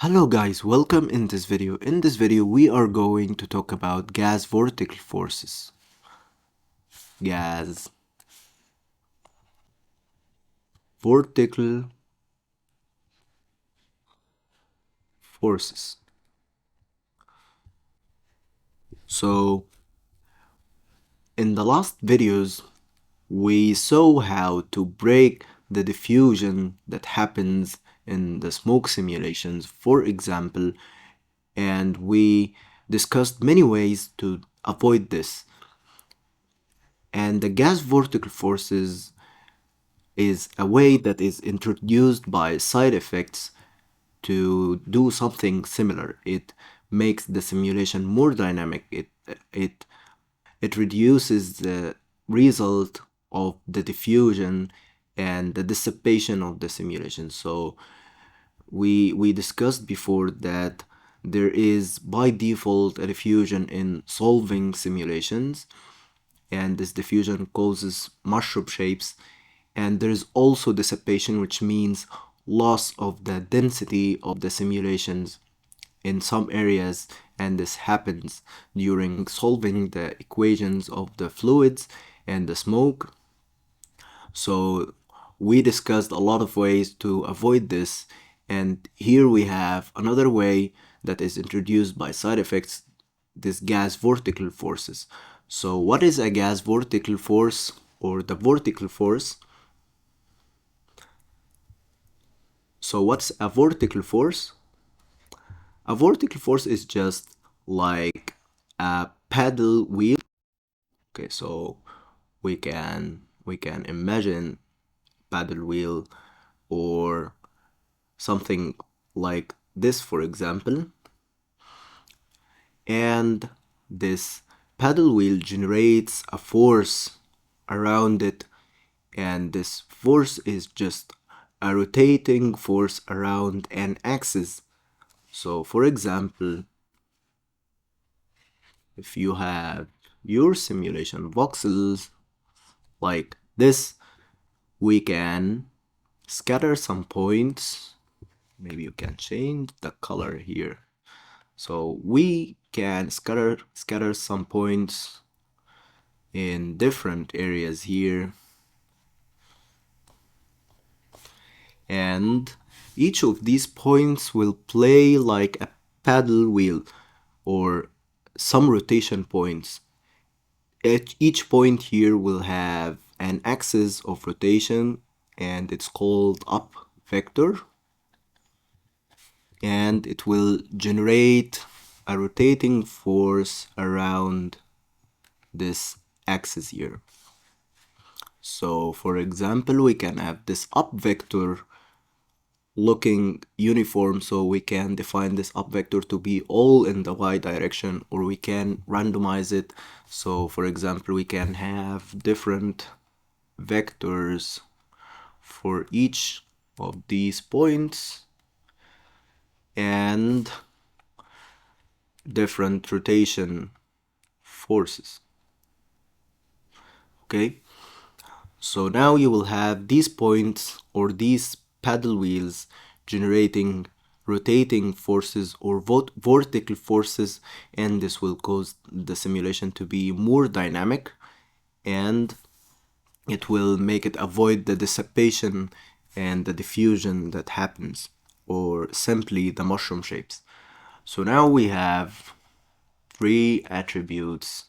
Hello guys, welcome in this video. In this video we are going to talk about gas vorticle forces. Gas vorticle forces. So in the last videos we saw how to break the diffusion that happens in the smoke simulations, for example, and we discussed many ways to avoid this. And the gas vorticle forces is a way that is introduced by side effects to do something similar. It makes the simulation more dynamic. It reduces the result of the diffusion and the dissipation of the simulation. So we discussed before that there is by default a diffusion in solving simulations, and this diffusion causes mushroom shapes, and there is also dissipation, which means loss of the density of the simulations in some areas, and this happens during solving the equations of the fluids and the smoke. So we discussed a lot of ways to avoid this, and here we have another way that is introduced by side effects, this gas vorticle forces. So what is a gas vorticle force or the vorticle force? So what's a vorticle force? A vorticle force is just like a paddle wheel. Okay, so we can imagine paddle wheel or something like this, for example, and this paddle wheel generates a force around it, and this force is just a rotating force around an axis. So for example, if you have your simulation voxels like this, we can scatter some points. Maybe you can change the color here. So we can scatter some points in different areas here, and each of these points will play like a paddle wheel or some rotation points. Each point here will have an axis of rotation, and it's called up vector, and it will generate a rotating force around this axis here. So for example, we can have this up vector looking uniform, so we can define this up vector to be all in the y direction, or we can randomize it. So for example, we can have different vectors for each of these points and different rotation forces. Okay, so now you will have these points or these paddle wheels generating rotating forces or vortical forces, and this will cause the simulation to be more dynamic, and it will make it avoid the dissipation and the diffusion that happens, or simply the mushroom shapes. So now we have three attributes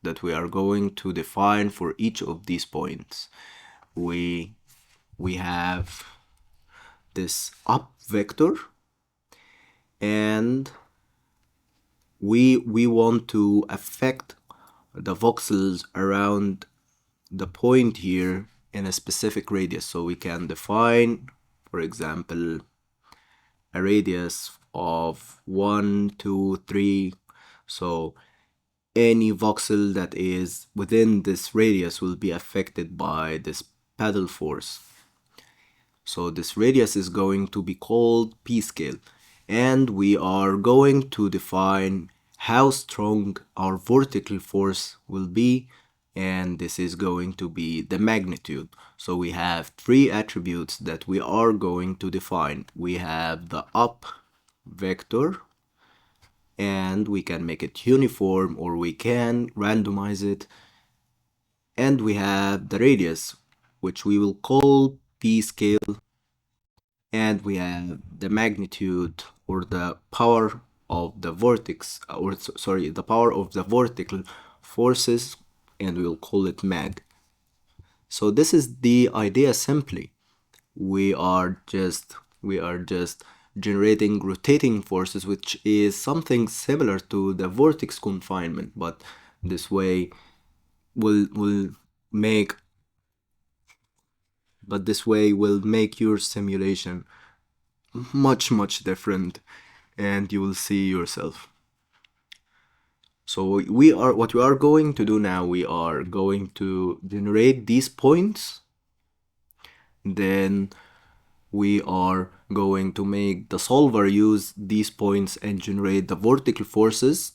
that we are going to define for each of these points. We have this up vector, and we want to affect the voxels around the point here in a specific radius. So we can define, for example, a radius of 1, 2, 3. So any voxel that is within this radius will be affected by this paddle force. So this radius is going to be called P scale, and we are going to define how strong our vortical force will be, and this is going to be the magnitude. So we have three attributes that we are going to define. We have the up vector, and we can make it uniform or we can randomize it. And we have the radius, which we will call p scale, and we have the magnitude or the power of the vortex, or sorry, the power of the vorticle forces, and we will call it mag. So this is the idea simply. We are just generating rotating forces, which is something similar to the vortex confinement, but this way will make your simulation much different, and you will see yourself. So what we are going to do now, we are going to generate these points, then we are going to make the solver use these points and generate the vortical forces.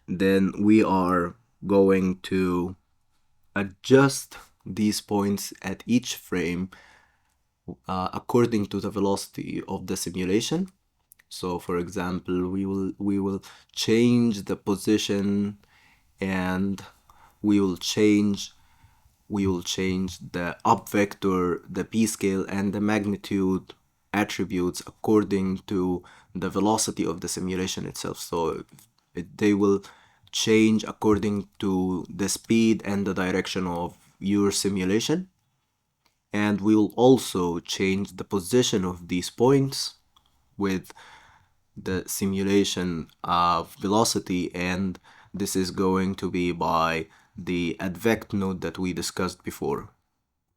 Then we are going to adjust these points at each frame according to the velocity of the simulation. So for example, we will change the position, and we will change the up vector, the p scale, and the magnitude attributes according to the velocity of the simulation itself. So they will change according to the speed and the direction of your simulation. And we will also change the position of these points with the simulation of velocity, and this is going to be by the advect node that we discussed before.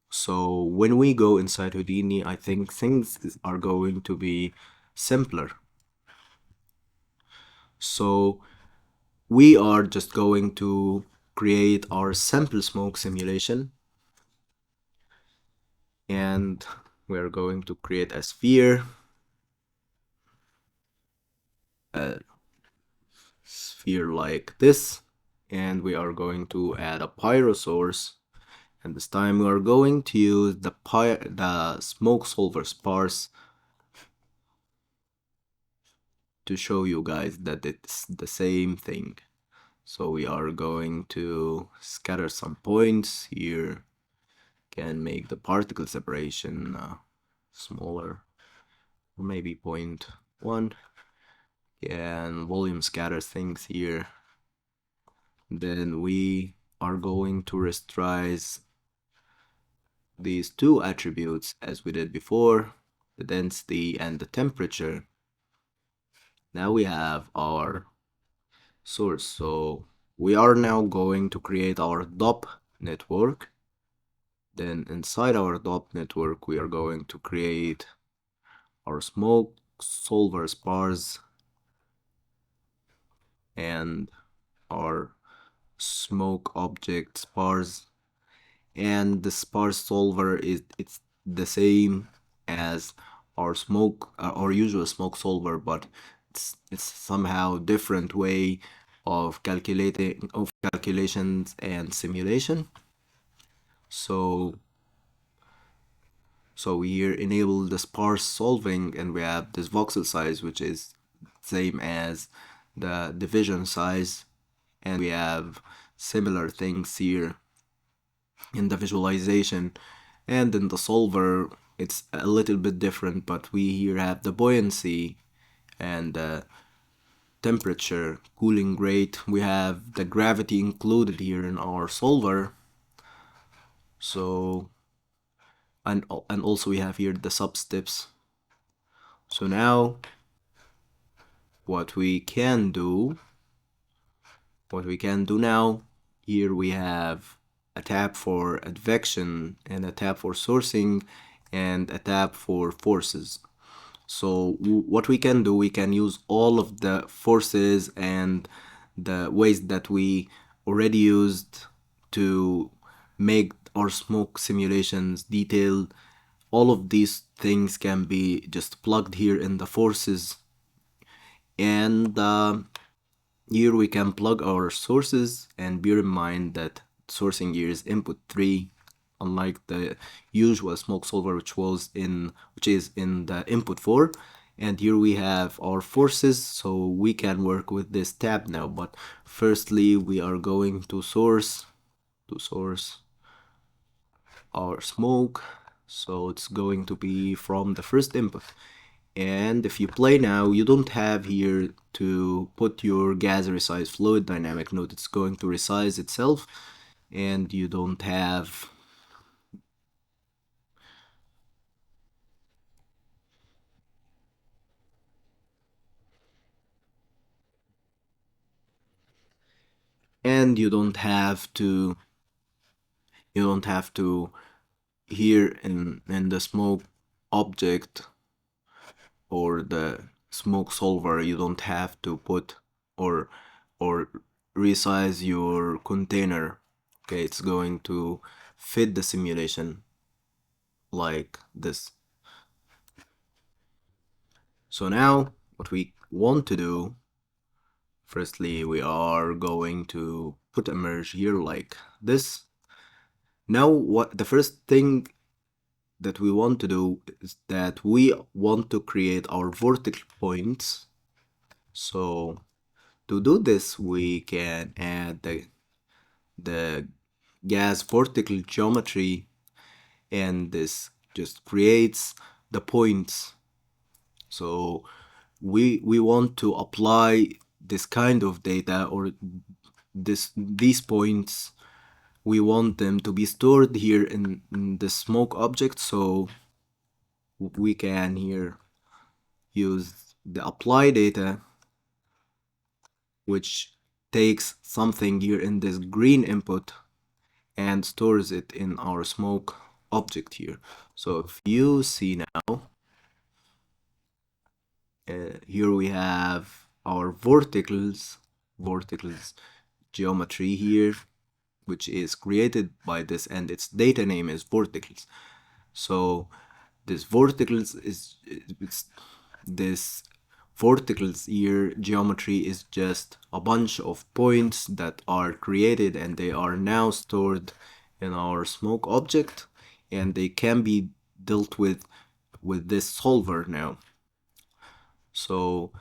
So when we go inside Houdini, I think things are going to be simpler. So we are just going to create our sample smoke simulation, and we're going to create a sphere, like this, and we are going to add a pyro source, and this time we are going to use the smoke solver sparse to show you guys that it's the same thing. So we are going to scatter some points here, can make the particle separation smaller, or maybe 0.1, and volume scatter things here. Then we are going to rasterize these two attributes as we did before, the density and the temperature. Now we have our source. So we are now going to create our DOP network. Then inside our DOP network, we are going to create our smoke solver spars and our smoke object spars. And the sparse solver it's the same as our usual smoke solver, but it's somehow different way of calculations and simulation. So we here enable the sparse solving, and we have this voxel size, which is same as the division size, and we have similar things here in the visualization. And in the solver it's a little bit different, but we here have the buoyancy and temperature, cooling rate. We have the gravity included here in our solver. So and also we have here the sub-steps. So now what we can do now, here we have a tab for advection and a tab for sourcing and a tab for forces. So what we can do, we can use all of the forces and the ways that we already used to make our smoke simulations detailed. All of these things can be just plugged here in the forces, and here we can plug our sources, and bear in mind that sourcing here is input 3, unlike the usual smoke solver which is in the input 4. And here we have our forces, so we can work with this tab now. But firstly, we are going to source our smoke, so it's going to be from the first input. And if you play now, you don't have here to put your gas resize fluid dynamic node. It's going to resize itself, and you don't have and you don't have to here in the smoke object or the smoke solver, you don't have to put or or resize your container. Okay, it's going to fit the simulation like this. So now what we want to do, firstly we are going to put a merge here like this. Now what the first thing that we want to do is that we want to create our vertical points. So to do this, we can add the gas vertical geometry, and this just creates the points. So we want to apply this kind of data, or these points, we want them to be stored here in the smoke object. So we can here use the apply data, which takes something here in this green input and stores it in our smoke object here. So if you see now, here we have our vorticles geometry here, which is created by this, and its data name is vorticles. So this vorticles is this vorticles here geometry is just a bunch of points that are created, and they are now stored in our smoke object, and they can be dealt with this solver now. So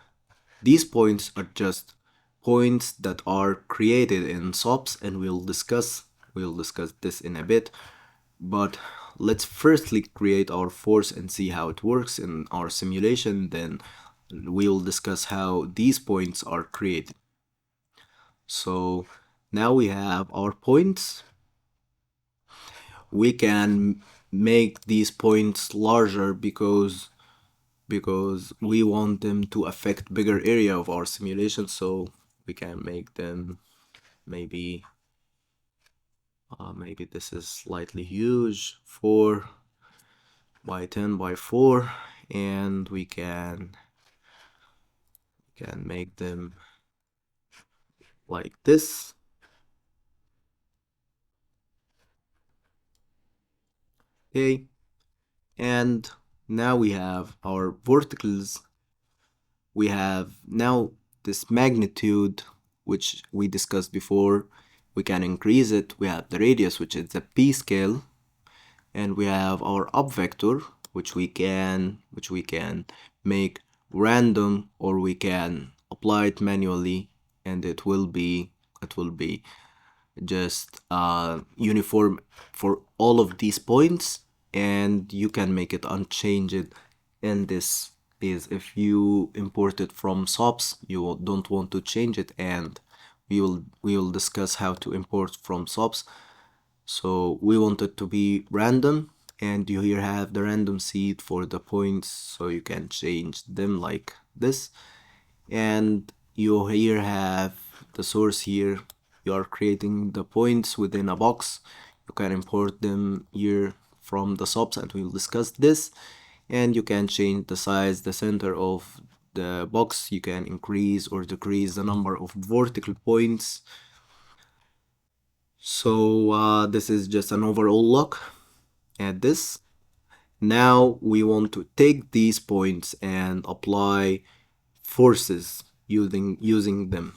these points are just points that are created in SOPs, and we'll discuss this in a bit. But let's firstly create our force and see how it works in our simulation. Then we'll discuss how these points are created. So now we have our points. We can make these points larger because we want them to affect bigger area of our simulation. So we can make them maybe this is slightly huge, 4 by 10 by 4, and we can make them like this. Okay, and now we have our verticals. We have now this magnitude, which we discussed before. We can increase it. We have the radius, which is the p scale, and we have our up vector, which we can make random, or we can apply it manually, and it will be just uniform for all of these points, and you can make it unchanged. And this is if you import it from SOPs, you don't want to change it, and we will discuss how to import from SOPs. So we want it to be random, and you here have the random seed for the points, so you can change them like this. And you here have the source here. You are creating the points within a box. You can import them here from the SOPs, and we'll discuss this. And you can change the size, the center of the box. You can increase or decrease the number of vertical points. So this is just an overall look at this. Now we want to take these points and apply forces using them.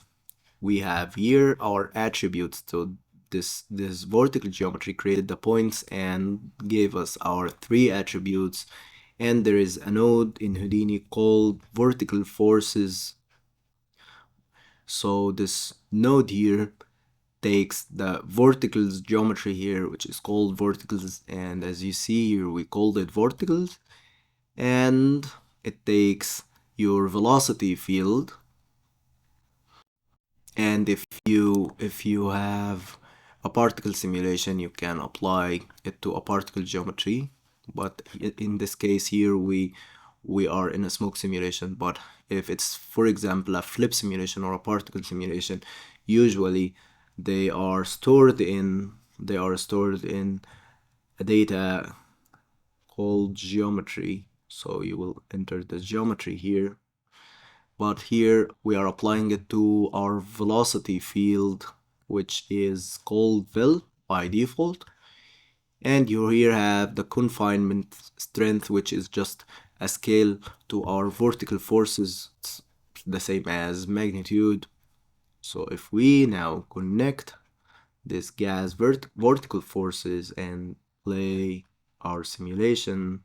We have here our attributes. So this vertical geometry created the points and gave us our 3 attributes, and there is a node in Houdini called Vorticle Forces. So this node here takes the vorticles geometry here, which is called vorticles, and as you see here we called it vorticles, and it takes your velocity field, and if you have a particle simulation you can apply it to a particle geometry, but in this case here we are in a smoke simulation. But if it's, for example, a flip simulation or a particle simulation, usually they are stored in a data called geometry. So you will enter the geometry here, but here we are applying it to our velocity field, which is called vel by default. And you here have the confinement strength, which is just a scale to our vertical forces, it's the same as magnitude. So if we now connect this gas vertical forces and play our simulation,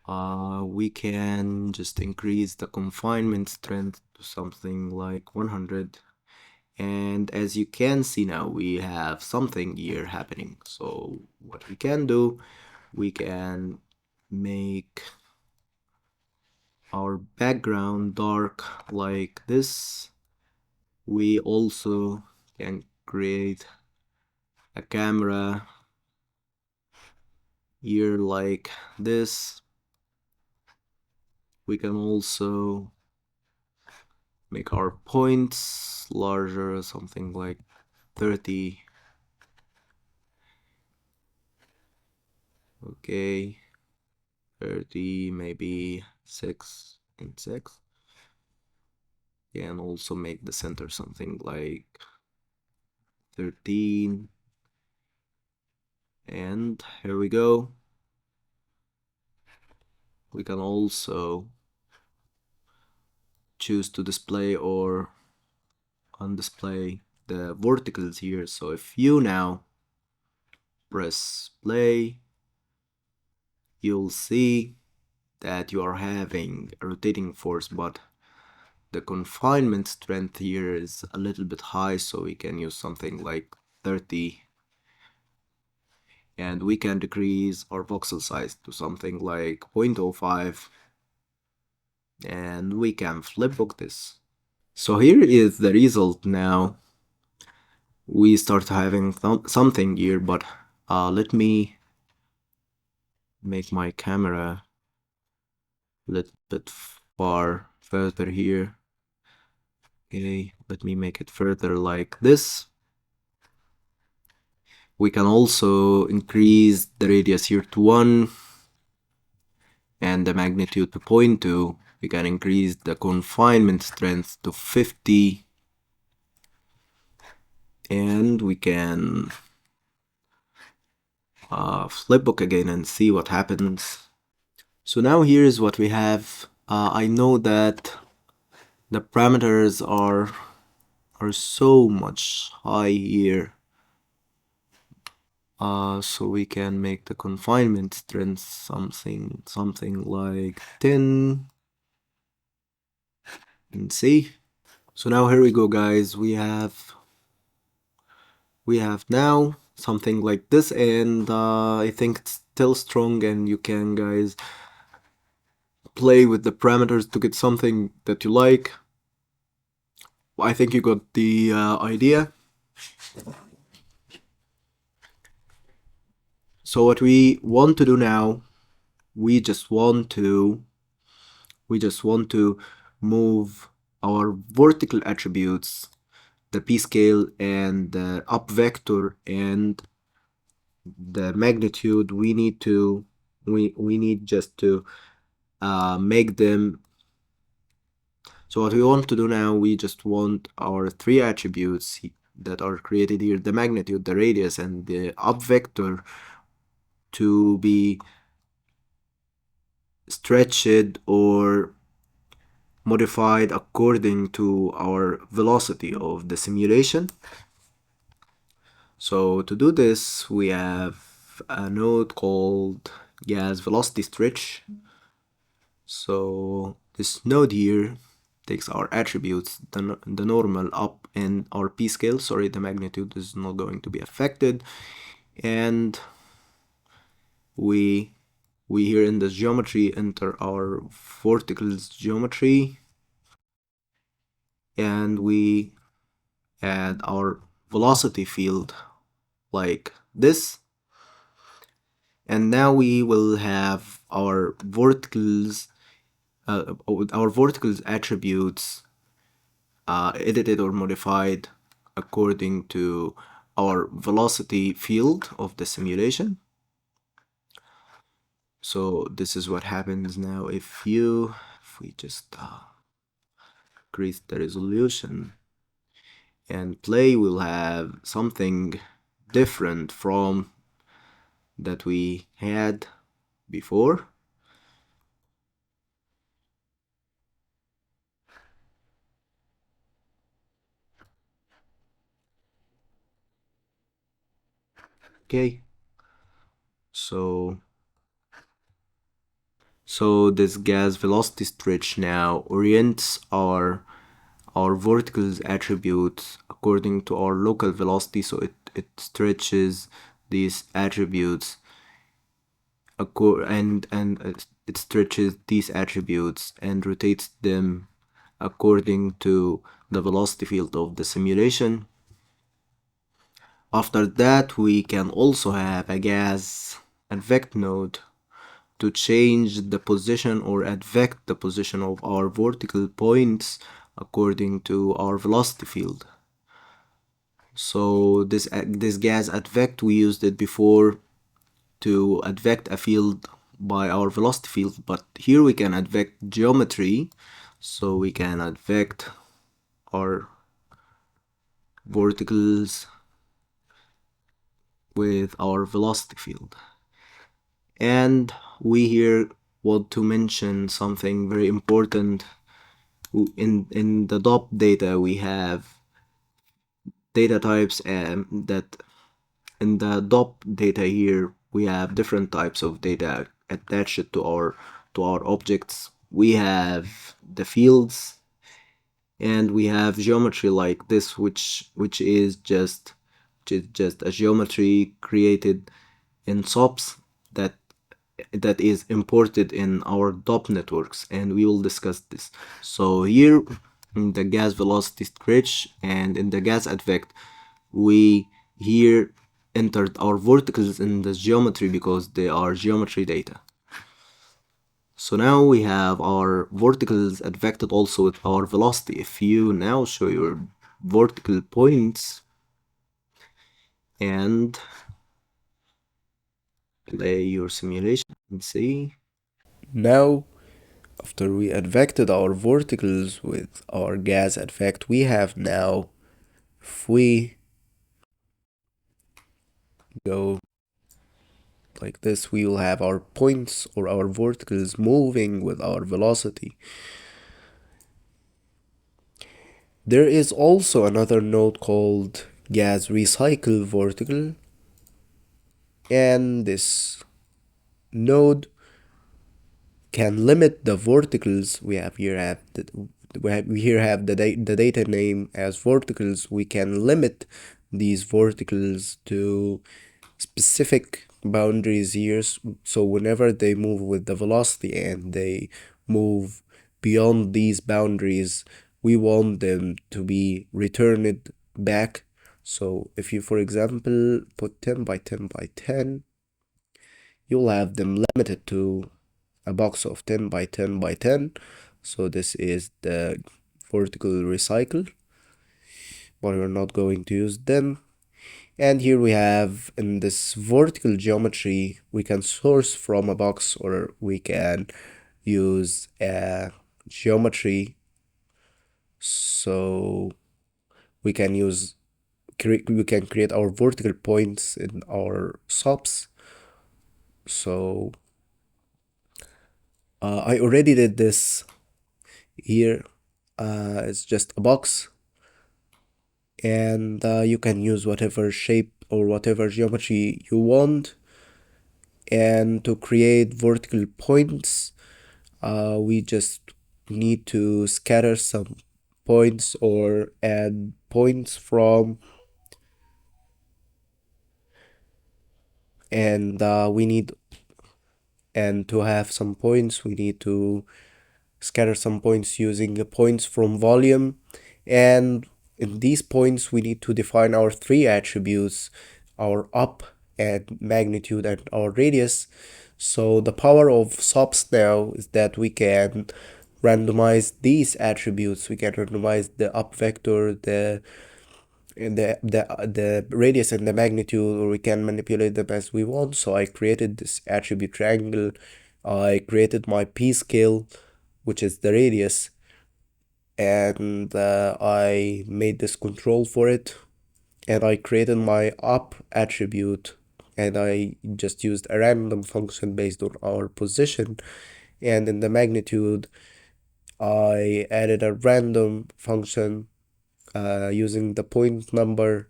we can just increase the confinement strength to something like 100, and as you can see now we have something here happening. So what we can do, we can make our background dark like this. We also can create a camera here like this. We can also make our points larger, something like 30. Okay, 30, maybe 6 and 6. Can also make the center something like 13. And here we go. We can also choose to display or undisplay the verticals here. So if you now press play, you'll see that you are having a rotating force, but the confinement strength here is a little bit high, so we can use something like 30, and we can decrease our voxel size to something like 0.05, and we can flipbook this. So here is the result now. We start having something here, but let me make my camera a little bit further here. Okay, let me make it further like this. We can also increase the radius here to 1 and the magnitude to 0.2. We can increase the confinement strength to 50, and we can flipbook again and see what happens. So now here is what we have. I know that the parameters are so much high here. So we can make the confinement strength something like 10, and see. So now here we go, guys. We have now something like this, and I think it's still strong, and you can, guys, play with the parameters to get something that you like. I think you got the idea. So what we want to do now, we just want to move our vertical attributes, the p-scale and the up vector and the magnitude. We need just to make them. So what we want to do now, we just want our three attributes that are created here, the magnitude, the radius, and the up vector, to be stretched or modified according to our velocity of the simulation. So to do this, we have a node called gas velocity stretch. So this node here takes our attributes, the normal up and our p scale, sorry, the magnitude is not going to be affected, and we here in this geometry enter our vorticles geometry, and we add our velocity field like this, and now we will have our vorticles attributes edited or modified according to our velocity field of the simulation. So this is what happens now if we just increase the resolution and play, we'll have something different from that we had before. Okay, so this gas velocity stretch now orients our vorticles attributes according to our local velocity, so it stretches these attributes and it stretches these attributes and rotates them according to the velocity field of the simulation. After that, we can also have a gas advect node to change the position or advect the position of our vertical points according to our velocity field. So this gas advect, we used it before to advect a field by our velocity field, but here we can advect geometry, so we can advect our verticals with our velocity field. And we here want to mention something very important. In the DOP data we have data types, and that in the DOP data here we have different types of data attached to our objects. We have the fields, and we have geometry like this, which is just a geometry created in SOPs that is imported in our DOP networks, and we will discuss this. So here in the gas velocity stretch and in the gas advect, we here entered our verticals in the geometry because they are geometry data. So now we have our verticals advected also with our velocity. If you now show your vertical points and play your simulation and see. Now, after we advected our verticals with our gas advect, we have now, if we go like this, we will have our points or our verticals moving with our velocity. There is also another node called gas recycle vorticle, and this node can limit the verticals. We here have the data name as verticals. We can limit these verticals to specific boundaries here, so whenever they move with the velocity and they move beyond these boundaries, we want them to be returned back. So if you, for example, put 10 by 10 by 10, you'll have them limited to a box of 10 by 10 by 10. So this is the vertical recycle, but we're not going to use them. And here we have, in this vertical geometry, we can source from a box, or we can use a geometry. So we can create our vertical points in our SOPs. So I already did this here. It's just a box, and you can use whatever shape or whatever geometry you want. And to create vertical points, we just need to scatter some points or add points from, and we need, and to have some points we need to scatter some points using the points from volume. And in these points we need to define our three attributes: our up and magnitude and our radius. So the power of SOPs now is that we can randomize these attributes. We can randomize the up vector, the radius and the magnitude, or we can manipulate them as we want. So I created this attribute triangle. I created my p scale, which is the radius, and I made this control for it, and I created my up attribute, and I just used a random function based on our position. And in the magnitude, I added a random function using the point number,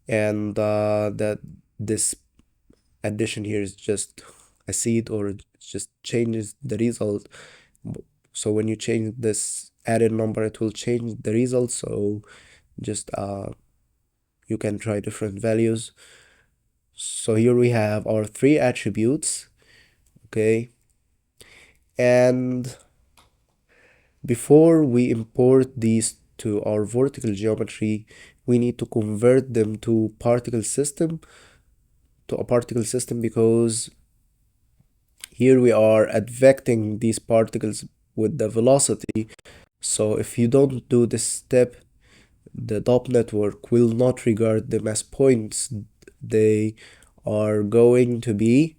and that this addition here is just a seed, or it just changes the result. So when you change this added number, it will change the result. So just you can try different values. So here we have our three attributes. Okay, and before we import these to our vertical geometry, we need to convert them to a particle system, because here we are advecting these particles with the velocity. So if you don't do this step, the DOP network will not regard them as points. They are going to be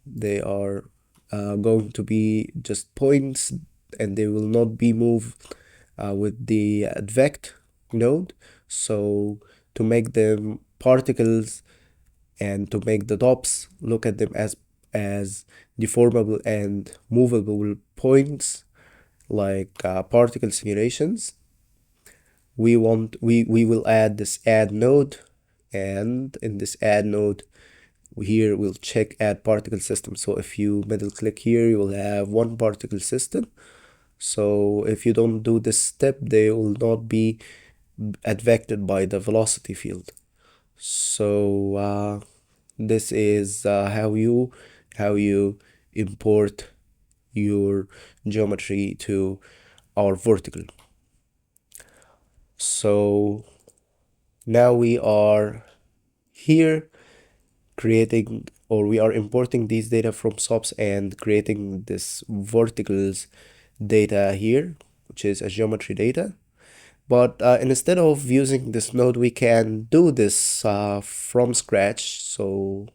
they are going to be just points, and they will not be moved with the advect node. So to make them particles and to make the DOPs look at them as deformable and movable points, like particle simulations, we will add this add node. And in this add node, here we'll check add particle system. So if you middle click here, you will have one particle system. So if you don't do this step, they will not be advected by the velocity field. So this is how you import your geometry to our vertical. So now we are here creating, or we are importing these data from SOPs and creating this verticals data here, which is a geometry data. But instead of using this node, we can do this from scratch. So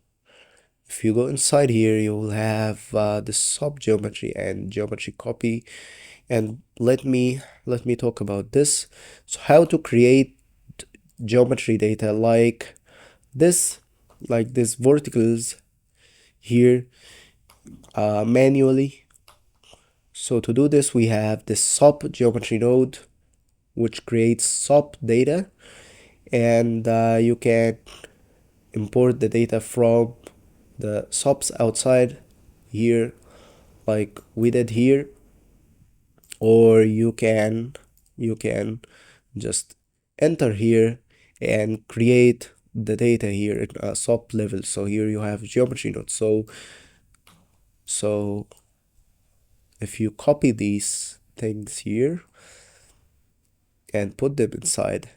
if you go inside here, you will have the SOP geometry and geometry copy. And let me talk about this. So how to create geometry data like this, verticals here manually. So to do this, we have this SOP geometry node, which creates SOP data, and you can import the data from the SOPs outside here, like we did here, or you can just enter here and create the data here at a SOP level. So here you have geometry nodes. So if you copy these things here and put them inside,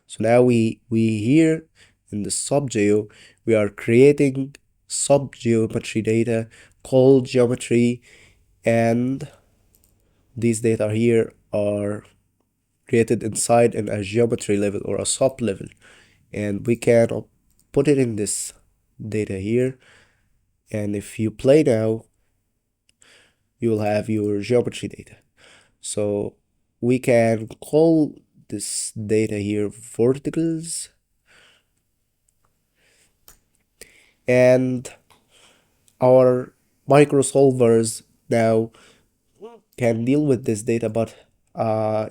so now we here in the subgeo, we are creating subgeometry data called geometry, and these data here are created inside in a geometry level or a SOP level, and we can put it in this data here. And if you play now, you'll have your geometry data. So we can call this data here vorticles, and our microsolvers now can deal with this data, but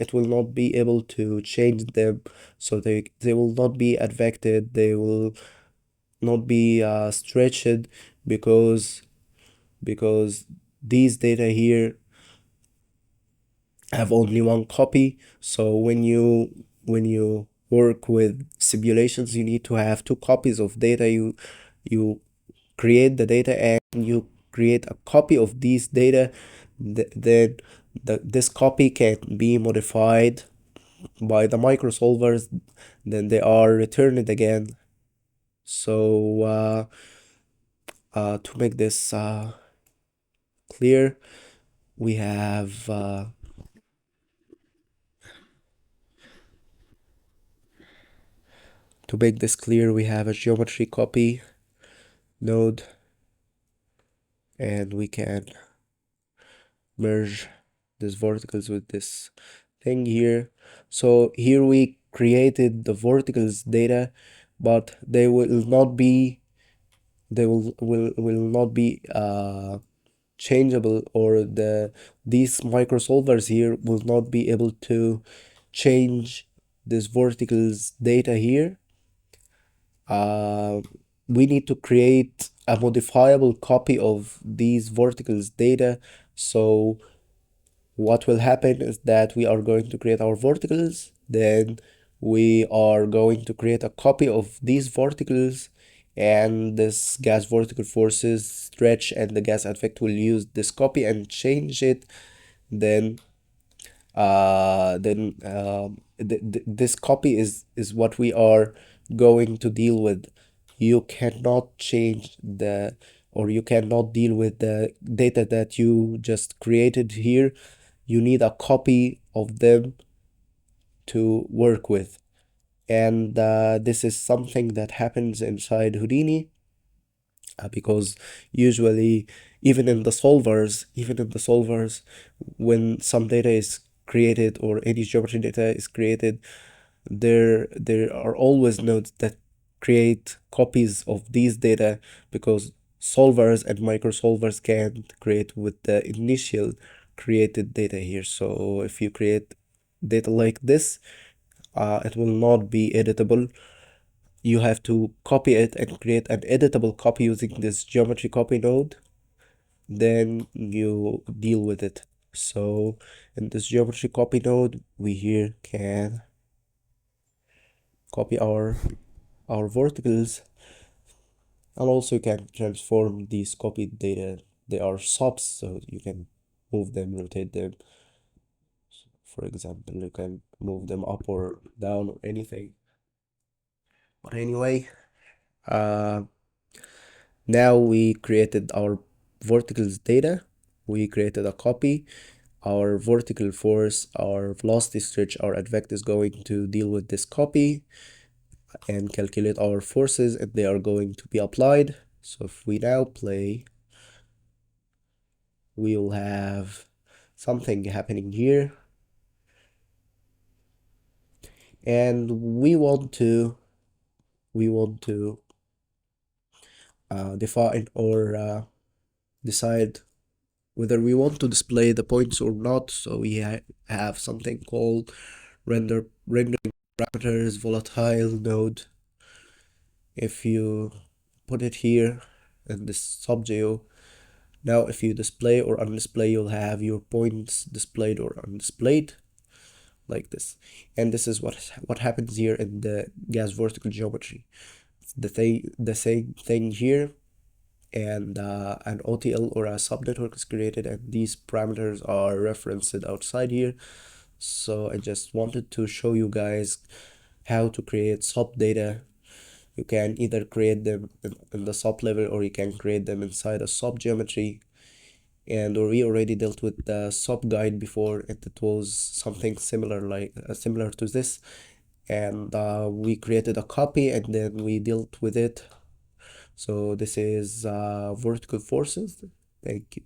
it will not be able to change them. So they will not be advected, they will not be stretched, because because these data here have only one copy. So when you work with simulations, you need to have two copies of data. You create the data and you create a copy of these data. Then this copy can be modified by the microsolvers. Then they are returned again. So to make this clear, we have a geometry copy node, and we can merge these verticals with this thing here. So here we created the verticals data, but they will not be changeable, or these microsolvers here will not be able to change this verticals data here. We need to create a modifiable copy of these verticals data. So what will happen is that we are going to create our verticals, then we are going to create a copy of these verticals, and this gas vertical forces stretch and the gas effect will use this copy and change it. Then this copy is what we are going to deal with. You cannot change the or you cannot deal with the data that you just created here. You need a copy of them to work with, and this is something that happens inside Houdini, because usually even in the solvers, when some data is created or any geometry data is created, there are always nodes that create copies of these data, because solvers and microsolvers can't create with the initial created data here. So if you create data like this, it will not be editable. You have to copy it and create an editable copy using this geometry copy node. Then you deal with it. So in this geometry copy node, we here can copy our verticals, and also you can transform these copied data. They are subs, so you can move them, rotate them. For example, you can move them up or down or anything. But anyway, uh, now we created our verticals data. We created a copy. Our vorticle force, our velocity stretch, our advect is going to deal with this copy and calculate our forces, and they are going to be applied. So if we now play, we will have something happening here, and we want to define or decide whether we want to display the points or not. So we have something called rendering parameters volatile node. If you put it here in this subgeo, now if you display or undisplay, you'll have your points displayed or undisplayed like this. And this is what happens here in the gas vertical geometry. The same thing here, and an OTL or a subnetwork is created, and these parameters are referenced outside here. So I just wanted to show you guys how to create sub data. You can either create them in the sub level, or you can create them inside a sub geometry. And we already dealt with the sub guide before, and it was something similar to this. And we created a copy and then we dealt with it. So this is vertical forces. Thank you.